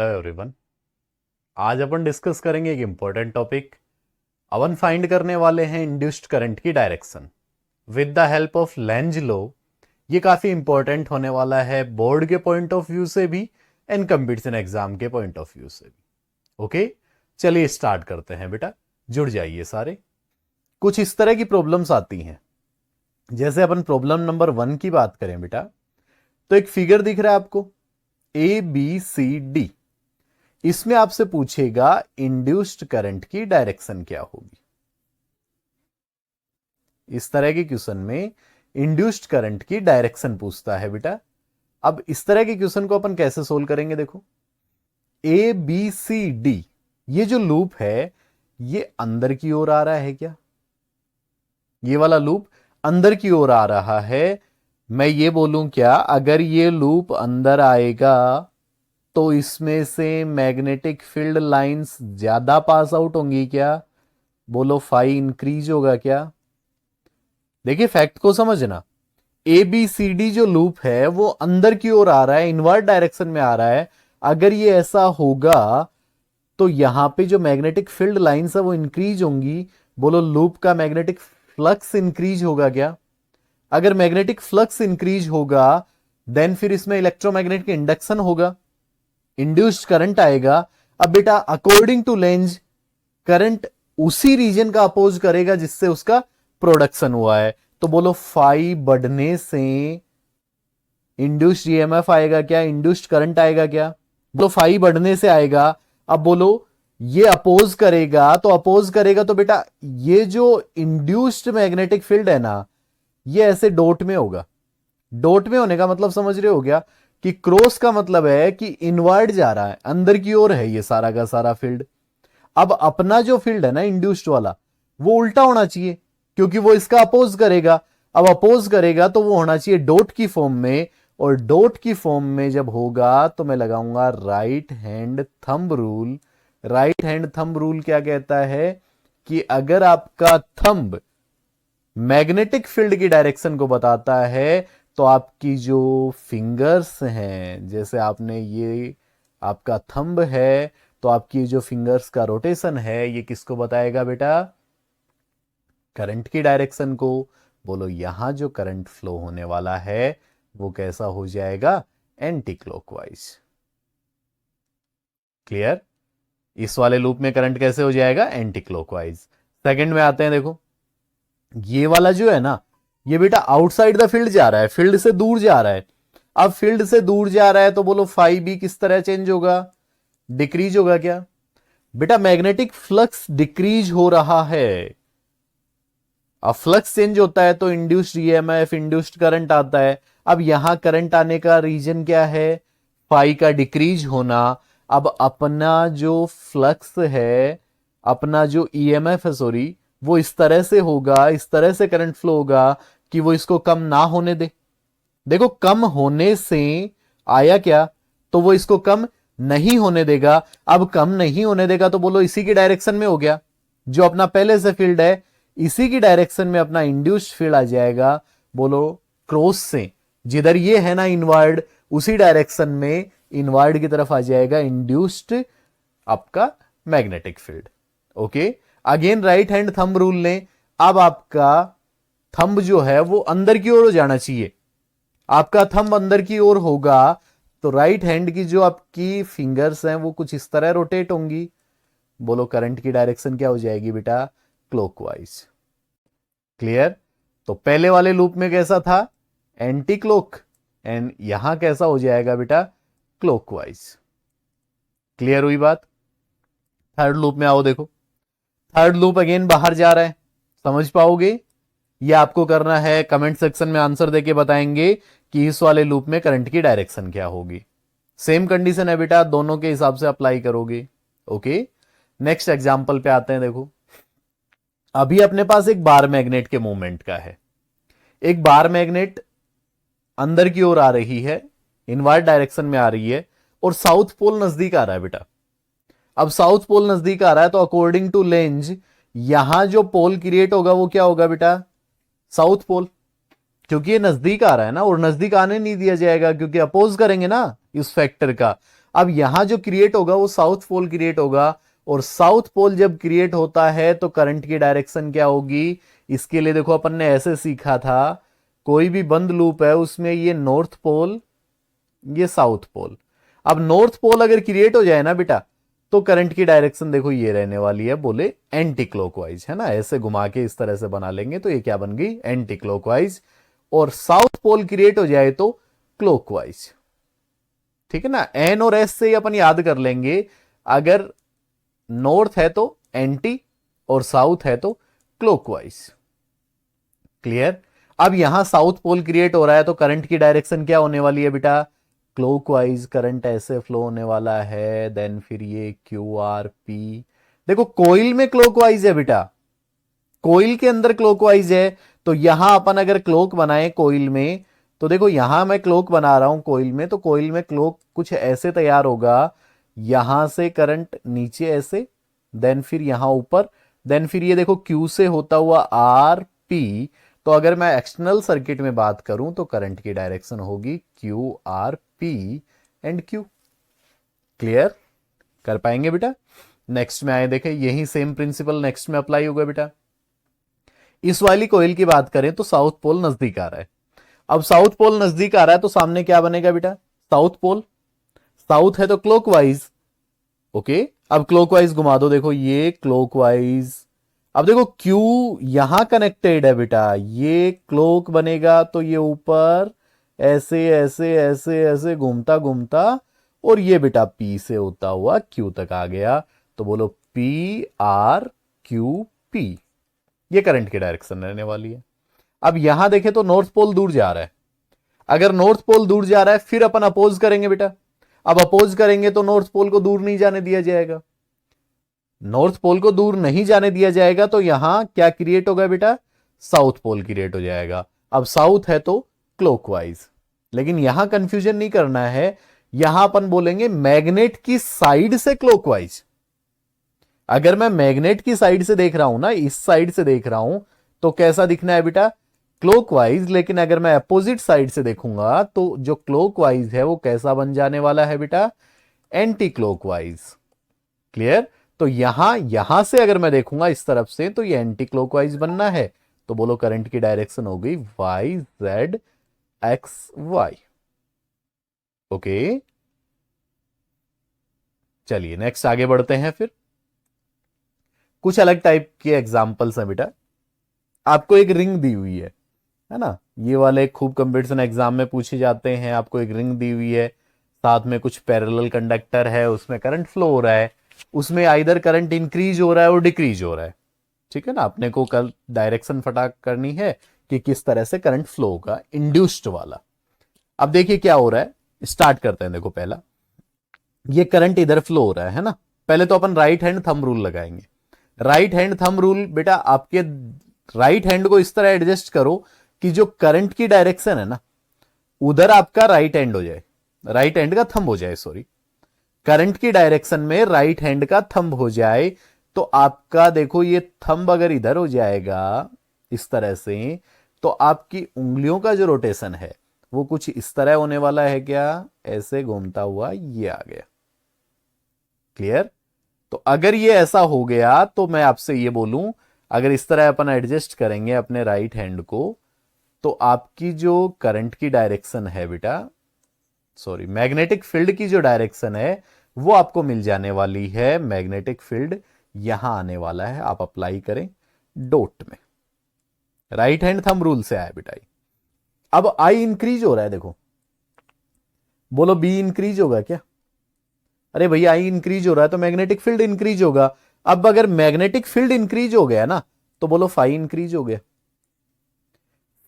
Hello everyone. आज अपन discuss करेंगे एक इंपॉर्टेंट टॉपिक। अपन फाइंड करने वाले हैं इंड्यूस्ड करंट की direction with the help of Lenz law. ये काफी इंपॉर्टेंट होने वाला है बोर्ड के पॉइंट ऑफ व्यू से भी एंड कंपटीशन एग्जाम के पॉइंट ऑफ व्यू से भी। ओके, चलिए स्टार्ट करते हैं बेटा, जुड़ जाइए सारे। कुछ इस तरह की प्रॉब्लम्स आती हैं। जैसे अपन प्रॉब्लम नंबर 1 की बात करें बेटा, तो एक फिगर दिख रहा है आपको ABCD। इसमें आपसे पूछेगा इंड्यूस्ड करंट की डायरेक्शन क्या होगी। इस तरह के क्वेश्चन में इंड्यूस्ड करंट की डायरेक्शन पूछता है बेटा। अब इस तरह के क्वेश्चन को अपन कैसे सोल्व करेंगे, देखो ABCD ये जो लूप है ये अंदर की ओर आ रहा है क्या? ये वाला लूप अंदर की ओर आ रहा है। मैं ये बोलूं क्या, अगर ये लूप अंदर आएगा तो इसमें से मैग्नेटिक फील्ड लाइंस ज्यादा पास आउट होंगी क्या? बोलो फाई इंक्रीज होगा क्या? देखिए फैक्ट को समझना, ABCD जो लूप है वो अंदर की ओर आ रहा है, इनवर्ट डायरेक्शन में आ रहा है। अगर ये ऐसा होगा तो यहां पे जो मैग्नेटिक फील्ड लाइंस है वो इंक्रीज होंगी। बोलो लूप का मैग्नेटिक फ्लक्स इंक्रीज होगा क्या? अगर मैग्नेटिक फ्लक्स इंक्रीज होगा देन फिर इसमें इलेक्ट्रोमैग्नेटिक इंडक्शन होगा, इंड्यूस्ड करंट आएगा। अब बेटा अकॉर्डिंग टू लेंज करंट उसी रीजन का अपोज करेगा जिससे उसका प्रोडक्शन हुआ है। तो बोलो फाई बढ़ने से इंड्यूस्ड EMF आएगा क्या? इंड्यूस्ड करंट आएगा क्या? बोलो फाई बढ़ने से आएगा। अब बोलो ये अपोज करेगा, तो अपोज करेगा तो बेटा ये जो इंड्यूस्ड मैग्नेटिक फील्ड है ना, ये ऐसे डॉट में होगा। डॉट में होने का मतलब समझ रहे हो क्या कि क्रॉस का मतलब है कि इनवर्ड जा रहा है, अंदर की ओर है ये सारा का सारा फील्ड। अब अपना जो फील्ड है ना इंड्यूस्ड वाला, वो उल्टा होना चाहिए क्योंकि वो इसका अपोज करेगा। अब अपोज करेगा तो वो होना चाहिए डॉट की फॉर्म में, और डॉट की फॉर्म में जब होगा तो मैं लगाऊंगा right hand thumb rule. Right hand thumb rule क्या कहता है कि अगर आपका थंब मैग्नेटिक फील्ड की डायरेक्शन को बताता है तो आपकी जो फिंगर्स हैं, जैसे आपने ये आपका थंब है तो आपकी जो फिंगर्स का रोटेशन है ये किसको बताएगा बेटा? करंट की डायरेक्शन को। बोलो यहां जो करंट फ्लो होने वाला है वो कैसा हो जाएगा? Anti clockwise. क्लियर? इस वाले लूप में करंट कैसे हो जाएगा? Anti clockwise. सेकंड में आते हैं, देखो ये वाला जो है ना, ये बेटा आउटसाइड द फील्ड जा रहा है, फील्ड से दूर जा रहा है। अब फील्ड से दूर जा रहा है तो बोलो फाई भी किस तरह चेंज होगा? डिक्रीज होगा क्या? बेटा मैग्नेटिक फ्लक्स डिक्रीज हो रहा है। अब फ्लक्स चेंज होता है तो इंड्यूस्ड EMF इंड्यूस्ड करंट आता है। अब यहां करंट आने का रीजन क्या है? फाई का डिक्रीज होना। अब अपना जो फ्लक्स है, अपना जो EMF है सॉरी, वो इस तरह से होगा, इस तरह से करंट फ्लो होगा कि वो इसको कम ना होने दे। देखो कम होने से आया क्या, तो वो इसको कम नहीं होने देगा। अब कम नहीं होने देगा तो बोलो इसी की डायरेक्शन में हो गया, जो अपना पहले से फील्ड है इसी की डायरेक्शन में अपना इंड्यूस्ड फील्ड आ जाएगा। बोलो क्रॉस से जिधर ये है ना इनवर्ड, उसी डायरेक्शन में इनवर्ड की तरफ आ जाएगा इंड्यूस्ड आपका magnetic field. Okay, again right hand thumb rule ने, अब आपका थंब जो है वो अंदर की ओर हो जाना चाहिए। आपका थंब अंदर की ओर होगा तो राइट हैंड की जो आपकी फिंगर्स हैं वो कुछ इस तरह रोटेट होंगी। बोलो करंट की डायरेक्शन क्या हो जाएगी बेटा? क्लॉकवाइज। क्लियर? तो पहले वाले लूप में कैसा था? एंटी क्लॉक, एंड यहां कैसा हो जाएगा बेटा? क्लॉकवाइज। क्लियर हुई बात? थर्ड लूप में आओ, देखो थर्ड लूप अगेन बाहर जा रहा है, समझ पाओगे? ये आपको करना है, कमेंट सेक्शन में आंसर देके बताएंगे कि इस वाले लूप में करंट की डायरेक्शन क्या होगी। सेम कंडीशन है बेटा, दोनों के हिसाब से अप्लाई करोगे। ओके, नेक्स्ट एग्जांपल पे आते हैं। देखो अभी अपने पास एक बार मैग्नेट के मूवमेंट का है। एक बार मैग्नेट अंदर की ओर आ रही है, इनवर्ट डायरेक्शन में आ रही है, और साउथ पोल नजदीक आ रहा है बेटा। अब साउथ पोल नजदीक आ रहा है तो अकॉर्डिंग टू लेंज यहां जो पोल क्रिएट होगा वो क्या होगा बेटा? साउथ पोल, क्योंकि ये नजदीक आ रहा है ना, और नजदीक आने नहीं दिया जाएगा क्योंकि अपोज करेंगे ना इस फैक्टर का। अब यहां जो क्रिएट होगा वो साउथ पोल क्रिएट होगा, और साउथ पोल जब क्रिएट होता है तो करंट की डायरेक्शन क्या होगी? इसके लिए देखो अपन ने ऐसे सीखा था, कोई भी बंद लूप है उसमें ये नॉर्थ पोल, ये साउथ पोल। अब नॉर्थ पोल अगर क्रिएट हो जाए ना बेटा, तो करंट की डायरेक्शन देखो ये रहने वाली है, बोले एंटी क्लॉकवाइज, है ना। ऐसे घुमा के इस तरह से बना लेंगे तो ये क्या बन गई? Anti clockwise. और साउथ पोल क्रिएट हो जाए तो क्लॉकवाइज, ठीक है ना। एन और एस से ही अपन याद कर लेंगे, अगर नॉर्थ है तो एंटी और साउथ है तो क्लॉकवाइज। क्लियर? अब यहां साउथ पोल क्रिएट हो रहा है तो करंट की डायरेक्शन क्या होने वाली है बेटा? क्लॉकवाइज करंट ऐसे फ्लो होने वाला है। देन फिर ये क्यू आर पी, देखो कोइल में क्लॉकवाइज है बेटा, कोइल के अंदर क्लॉकवाइज है। तो यहां अपन अगर क्लॉक बनाए कोइल में, तो देखो यहां मैं क्लॉक बना रहा हूं कोइल में, तो कोइल में क्लॉक कुछ ऐसे तैयार होगा, यहां से करंट नीचे ऐसे, देन फिर यहां ऊपर, देन फिर ये देखो क्यू से होता हुआ आर पी। तो अगर मैं एक्सटर्नल सर्किट में बात करूं तो करंट की डायरेक्शन होगी Q R P and Q. Clear? कर पाएंगे बेटा? नेक्स्ट में आए देखें, यही सेम प्रिंसिपल नेक्स्ट में अप्लाई होगा बेटा। इस वाली कोयल की बात करें तो साउथ पोल नजदीक आ रहा है। अब साउथ पोल नजदीक आ रहा है तो सामने क्या बनेगा बेटा? साउथ पोल, साउथ है तो क्लॉकवाइज। ओके, अब क्लॉकवाइज घुमा दो, देखो ये क्लॉकवाइज। अब देखो क्यू यहां कनेक्टेड है बेटा, ये क्लॉक बनेगा तो ये ऊपर ऐसे ऐसे ऐसे ऐसे घूमता घूमता, और ये बेटा पी से होता हुआ क्यू तक आ गया। तो बोलो पी आर क्यू पी, ये करंट की डायरेक्शन रहने वाली है। अब यहां देखें तो नॉर्थ पोल दूर जा रहा है, अगर नॉर्थ पोल दूर जा रहा है फिर अपन अपोज करेंगे बेटा। अब अपोज करेंगे तो नॉर्थ पोल को दूर नहीं जाने दिया जाएगा, नॉर्थ पोल को दूर नहीं जाने दिया जाएगा, तो यहां क्या क्रिएट होगा बेटा? साउथ पोल क्रिएट हो जाएगा। अब साउथ है तो क्लॉकवाइज, लेकिन यहां कंफ्यूजन नहीं करना है, यहां अपन बोलेंगे मैग्नेट की साइड से क्लॉकवाइज। अगर मैं मैग्नेट की साइड से देख रहा हूं ना, इस साइड से देख रहा हूं, तो कैसा दिखना है बेटा? क्लॉकवाइज। लेकिन अगर मैं अपोजिट साइड से देखूंगा तो जो क्लॉकवाइज है वो कैसा बन जाने वाला है बेटा? Anti clockwise. क्लियर? तो यहां से अगर मैं देखूंगा इस तरफ से तो ये एंटी क्लॉकवाइज बनना है। तो बोलो करंट की डायरेक्शन हो गई Y Z X Y. Okay, चलिए नेक्स्ट आगे बढ़ते हैं। फिर कुछ अलग टाइप के एग्जांपल्स हैं बेटा। आपको एक रिंग दी हुई है ना, ये वाले खूब कंपटीशन एग्जाम में पूछे जाते हैं। आपको एक रिंग दी हुई है, साथ में कुछ पैरेलल कंडक्टर है, उसमें करंट फ्लो हो रहा है, उसमें आइदर करंट इंक्रीज हो रहा है और डिक्रीज हो रहा है, ठीक है ना। अपने को कल डायरेक्शन फटाक करनी है कि किस तरह से करंट फ्लो होगा, इंड्यूस्ड वाला। अब देखिए क्या हो रहा है, स्टार्ट करते हैं। देखो पहला, ये करंट इधर फ्लो हो रहा है ना। पहले तो अपन राइट हैंड थंब रूल लगाएंगे। राइट हैंड थंब रूल बेटा, आपके राइट हैंड को इस तरह एडजस्ट करो कि जो करंट की डायरेक्शन है ना, उधर आपका राइट हैंड हो जाए, राइट हैंड का थंब हो जाए, सॉरी, करंट की डायरेक्शन में राइट हैंड का थंब हो जाए। तो आपका देखो ये थंब अगर इधर हो जाएगा इस तरह से, तो आपकी उंगलियों का जो रोटेशन है वो कुछ इस तरह होने वाला है, क्या ऐसे घूमता हुआ ये आ गया। क्लियर? तो अगर ये ऐसा हो गया तो मैं आपसे ये बोलूं, अगर इस तरह अपन एडजस्ट करेंगे अपने राइट हैंड को, तो आपकी जो करंट की डायरेक्शन है बेटा, सॉरी मैग्नेटिक फील्ड की जो डायरेक्शन है वो आपको मिल जाने वाली है। मैग्नेटिक फील्ड यहां आने वाला है, आप अप्लाई करें डॉट में, राइट हैंड थंब रूल से आया बेटा। अब आई इंक्रीज हो रहा है, देखो बोलो बी इंक्रीज होगा क्या? अरे भैया आई इंक्रीज हो रहा है तो मैग्नेटिक फील्ड इंक्रीज होगा। अब अगर मैग्नेटिक फील्ड इंक्रीज हो गया ना, तो बोलो फाई इंक्रीज हो गया।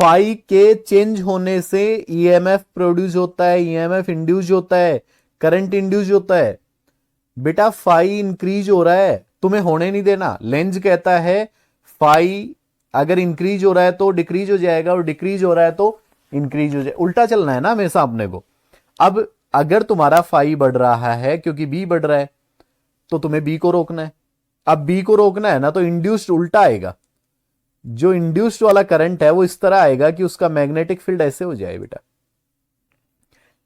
फाई के चेंज होने से ईएमएफ प्रोड्यूस होता है, ईएमएफ इंड्यूस होता है, करंट इंड्यूस होता है। बेटा फाई इंक्रीज हो रहा है, तुम्हें होने नहीं देना। लेंज कहता है फाई अगर इंक्रीज हो रहा है तो डिक्रीज हो जाएगा, और डिक्रीज हो रहा है तो इंक्रीज हो जाए, उल्टा चलना है ना हमेशा अपने को। अब अगर तुम्हारा फाई बढ़ रहा है क्योंकि बी बढ़ रहा है, तो तुम्हें बी को रोकना है। अब बी को रोकना है ना, तो इंड्यूस्ड उल्टा आएगा। जो इंड्यूस्ड वाला करंट है वो इस तरह आएगा कि उसका मैग्नेटिक फील्ड ऐसे हो जाए बेटा,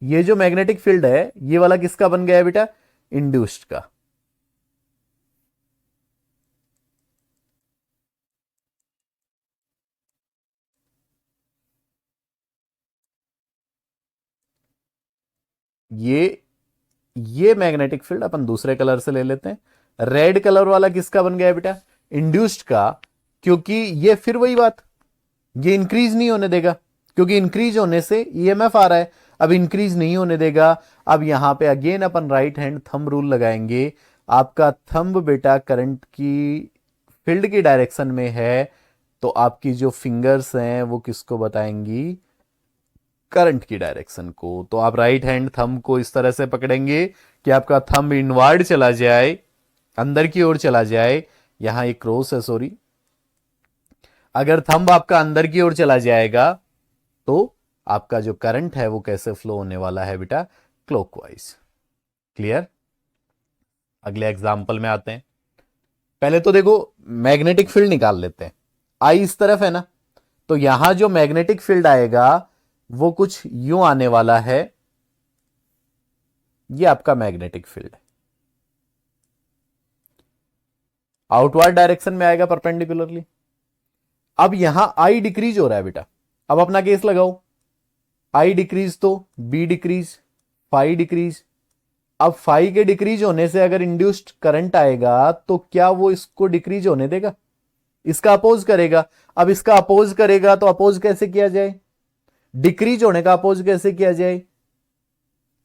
ये जो मैग्नेटिक फील्ड है ये वाला किसका बन गया है बेटा, इंड्यूस्ड का। ये मैग्नेटिक फील्ड अपन दूसरे कलर से ले लेते हैं। रेड कलर वाला किसका बन गया है बेटा, इंड्यूस्ड का, क्योंकि ये फिर वही बात, ये इंक्रीज नहीं होने देगा, क्योंकि इंक्रीज होने से ईएमएफ आ रहा है, अब इंक्रीज नहीं होने देगा। अब यहां पे अगेन अपन राइट हैंड थंब रूल लगाएंगे। आपका थंब बेटा करंट की फील्ड की डायरेक्शन में है, तो आपकी जो फिंगर्स हैं वो किसको बताएंगी, करंट की डायरेक्शन को। तो आप राइट हैंड थंब को इस तरह से पकड़ेंगे कि आपका थंब इनवर्ड चला जाए, अंदर की ओर चला जाए। यहां एक क्रॉस है, सॉरी। अगर थंब आपका अंदर की ओर चला जाएगा तो आपका जो करंट है वो कैसे फ्लो होने वाला है बेटा, क्लॉकवाइज। क्लियर। अगले एग्जाम्पल में आते हैं। पहले तो देखो मैग्नेटिक फील्ड निकाल लेते हैं। आई इस तरफ है ना, तो यहां जो मैग्नेटिक फील्ड आएगा वो कुछ यूं आने वाला है। ये आपका मैग्नेटिक फील्ड है, आउटवर्ड डायरेक्शन में आएगा परपेंडिकुलरली। अब यहां आई डिक्रीज हो रहा है बेटा, अब अपना केस लगाओ। आई डिक्रीज तो बी डिक्रीज, फाई डिक्रीज। अब फाई के डिक्रीज होने से अगर इंड्यूस्ड करंट आएगा तो क्या वो इसको डिक्रीज होने देगा, इसका अपोज करेगा। अब इसका अपोज करेगा तो अपोज कैसे किया जाए, डिक्रीज होने का अपोज कैसे किया जाए,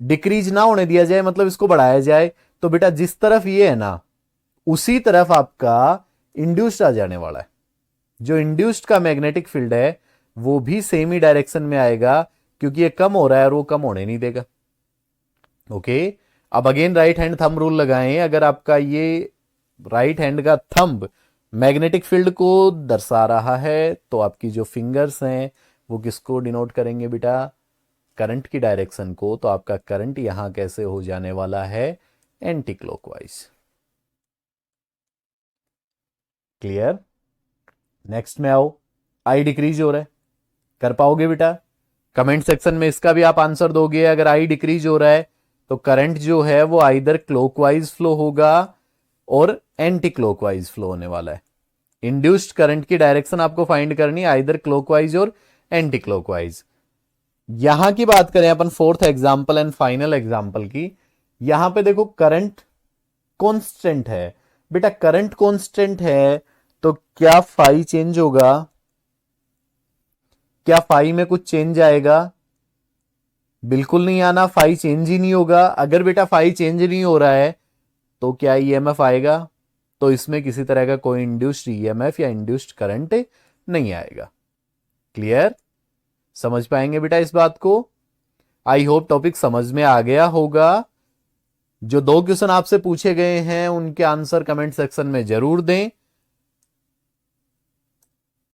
डिक्रीज ना होने दिया जाए, मतलब इसको बढ़ाया जाए। तो बेटा जिस तरफ ये है ना उसी तरफ आपका इंड्यूस्ड आ जाने वाला है। जो इंड्यूस्ड का मैग्नेटिक फील्ड है वो भी सेम ही डायरेक्शन में आएगा, क्योंकि ये कम हो रहा है और वो कम होने नहीं देगा। ओके। अब again right hand thumb rule लगाएं। अगर आपका ये राइट हैंड का थंब मैग्नेटिक फील्ड को दर्शा रहा है तो आपकी जो फिंगर्स हैं वो किसको डिनोट करेंगे बेटा, करंट की डायरेक्शन को। तो आपका करंट यहां कैसे हो जाने वाला है, एंटी क्लॉकवाइज। क्लियर। नेक्स्ट में आओ। आई डिक्रीज हो रहा है, कर पाओगे बेटा, कमेंट सेक्शन में इसका भी आप आंसर दोगे। अगर आई डिक्रीज हो रहा है तो करंट जो है वो आइदर क्लॉकवाइज फ्लो होगा और एंटी क्लॉकवाइज फ्लो होने वाला है। इंड्यूस्ड करंट की डायरेक्शन आपको फाइंड करनी है, आइदर क्लॉकवाइज और एंटी क्लॉकवाइज। यहां की बात करें अपन fourth example and final example की, यहां पे देखो करंट कांस्टेंट है बेटा। करंट कांस्टेंट है तो क्या फाई चेंज होगा, क्या फाई में कुछ चेंज आएगा, बिल्कुल नहीं आना, फाई चेंज ही नहीं होगा। अगर बेटा फाई चेंज नहीं हो रहा है तो क्या ईएमएफ आएगा, तो इसमें किसी तरह का कोई इंड्यूस्ड ईएमएफ या इंड्यूस्ड करंट नहीं आएगा। क्लियर। समझ पाएंगे बेटा इस बात को। आई होप टॉपिक समझ में आ गया होगा। जो 2 क्वेश्चन आपसे पूछे गए हैं उनके आंसर कमेंट सेक्शन में जरूर दें।